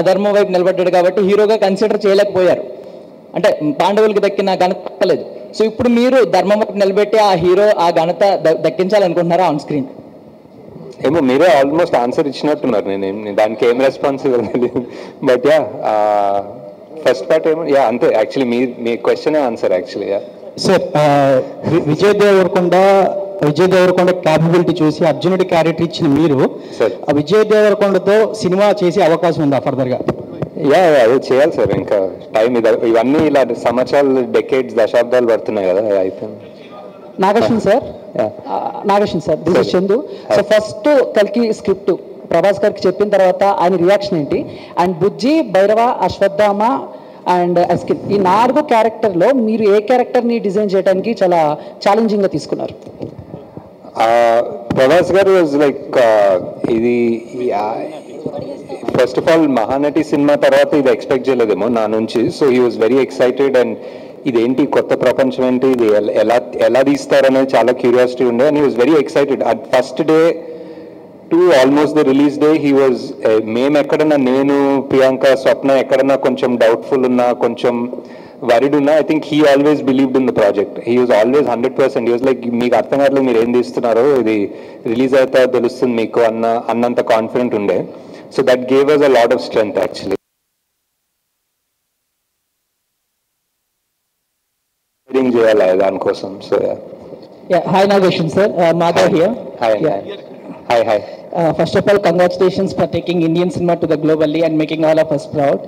అధర్మం వైపు నిలబడ్డాడు కాబట్టి హీరోగా కన్సిడర్ చేయలేకపోయారు. అంటే పాండవులకు దక్కిన ఘనత దక్కలేదు. సో ఇప్పుడు మీరు ధర్మం వైపు నిలబెట్టి ఆ హీరో ఆ ఘనత దక్కించాలనుకుంటున్నారా ఆన్ స్క్రీన్? ఏమో మీరే ఆల్మోస్ట్ ఆన్సర్ ఇచ్చినట్టున్నారు. నేను దానికి ఏం రెస్పాన్స్ ఇవ్వలేదు. బట్ యా, ఫస్ట్ పార్ట్ ఏమో యా అంతే. యాక్చువల్లీ మీ question answer actually. Yeah sir, Vijay Devarakonda capability చూసి అర్జునుడి క్యారెక్టర్ ఇచ్చిన మీరు విజయ్ దేవరకొండతో సినిమా చేసే అవకాశం ఉందా ఫర్దర్గా? యా అదే చేయాలి సార్. ఇంకా టైం ఇవన్నీ ఇలా సంవత్సరాలు, డెకేడ్స్, దశాబ్దాలు పడుతున్నాయి కదా అయిపోయింది. Nageshwan sir, this is Chandu. So first కల్కి స్క్రిప్ట్ ప్రభాస్ గారికి చెప్పిన తర్వాత ఆయన రియాక్షన్ ఏంటి? అండ్ బుజ్జి, భైరవ, అశ్వత్థామ అండ్ అస్కిన్, ఈ 4 క్యారెక్టర్లో మీరు ఏ క్యారెక్టర్ని డిజైన్ చేయడానికి చాలా ఛాలెంజింగ్గా తీసుకున్నారు? ప్రభాస్ గారు వాజ్ లైక్ ఇది first of all Mahanati cinema తర్వాత ఇది ఎక్స్పెక్ట్ చేయలేదేమో నా నుంచి. So he was very excited. And ఇదేంటి కొత్త ప్రపంచం ఏంటి, ఇది ఎలా తీస్తారనేది చాలా క్యూరియాసిటీ ఉండే. And he was very excited. At first day to almost the release day he was, మేము ఎక్కడన్నా, నేను, ప్రియాంక, స్వప్న ఎక్కడన్నా కొంచెం డౌట్ఫుల్ ఉన్నా, కొంచెం వరిడ్ ఉన్నా, I think he always believed in the project. He was always 100%. He was like, మీకు అర్థం కావట్లేదు మీరు ఏం తీస్తున్నారో, ఇది రిలీజ్ అయితే తెలుస్తుంది మీకు అన్నంత కాన్ఫిడెంట్ ఉండే. So that gave us a lot of strength actually. చేయాలి దానికోసం. So hi Nageshwan sir, Madhav here. Hi. First of all, congratulations for taking Indian cinema to the globally and making all of us proud.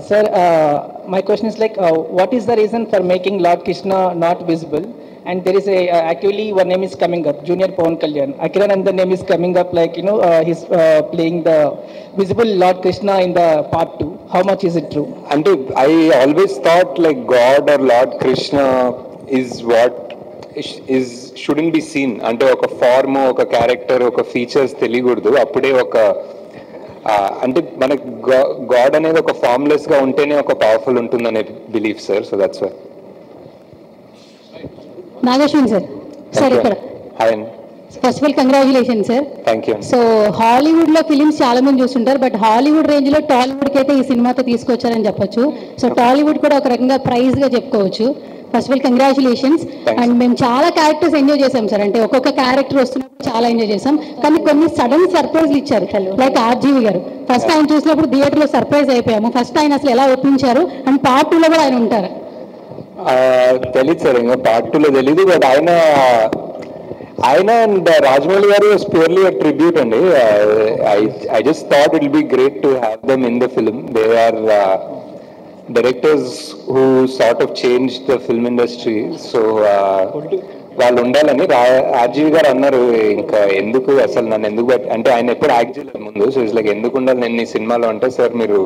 Sir, my question is like, what is the reason for making Lord Krishna not visible? And there is actually one name is coming up, Junior Pawan Kalyan. Akiran, and the name is coming up like, he's playing the visible Lord Krishna in the part 2. How much is it true? And I always thought like God or Lord Krishna is what shouldn't be seen. అంటే ఒక form, ఒక character, ఒక features తెలియకూడదు. అప్పుడే అంటే మనకి God అనేది ఒక ఫార్మ్లెస్ గా ఉంటేనే ఒక పవర్ఫుల్ ఉంటుందనే belief sir. So that's why. Nageshwan sir, ఇక్కడ hi. First of all congratulation sir. Thank you. So Hollywood లో ఫిలిమ్స్ చాలా మంది చూస్తుంటారు, బట్ హాలీవుడ్ రేంజ్ లో టాలీవుడ్ కి అయితే ఈ సినిమాతో తీసుకొచ్చారని చెప్పొచ్చు. సో టాలీవుడ్ కూడా ఒక రకంగా ప్రైజ్ గా చెప్పుకోవచ్చు. First of all congratulations. And మేము చాలా క్యారెక్టర్స్ ఎంజాయ్ చేసాం సార్. అంటే ఒక్కొక్క క్యారెక్టర్ వస్తున్నప్పుడు చాలా ఎంజాయ్ చేసాం, కానీ కొన్ని సడన్ సర్ప్రైజ్లు ఇచ్చారు. లైక్ ఆర్జీవి గారు, ఫస్ట్ ఆయన చూసినప్పుడు థియేటర్ లో సర్ప్రైజ్ అయిపోయాము. ఫస్ట్ ఆయన అసలు ఎలా ఒప్పించారు, అండ్ పార్ట్ 2 లో కూడా ఆయన ఉంటారు? తెలీదు సార్, ఇంకా పార్ట్ 2 లో తెలీదు. బట్ ఆయన అండ్ రాజమౌళి గారు వాజ్ ప్యూర్లీ అ ట్రిబ్యూట్ అండి. I just thought it will be great to have them in the film. They are directors who sort of changed the film industry. So వాళ్ళు ఉండాలని RGV గారు అన్నారు. ఇంకా ఎందుకు అసలు నన్ను ఎందుకు అంటే ఆయన ఎప్పుడు యాక్ట్ చేయలేదు ముందు. సో ఇట్స్ లైక్ ఎందుకు ఉండాలి నేను ఈ సినిమాలో అంటే, సార్ మీరు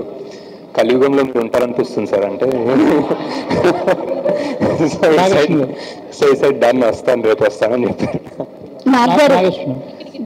కలియుగంలో మీరు ఉంటారనిపిస్తుంది సార్ అంటే. సో ఈ సైడ్ డన్, వస్తాను రేపు వస్తానని చెప్పారు.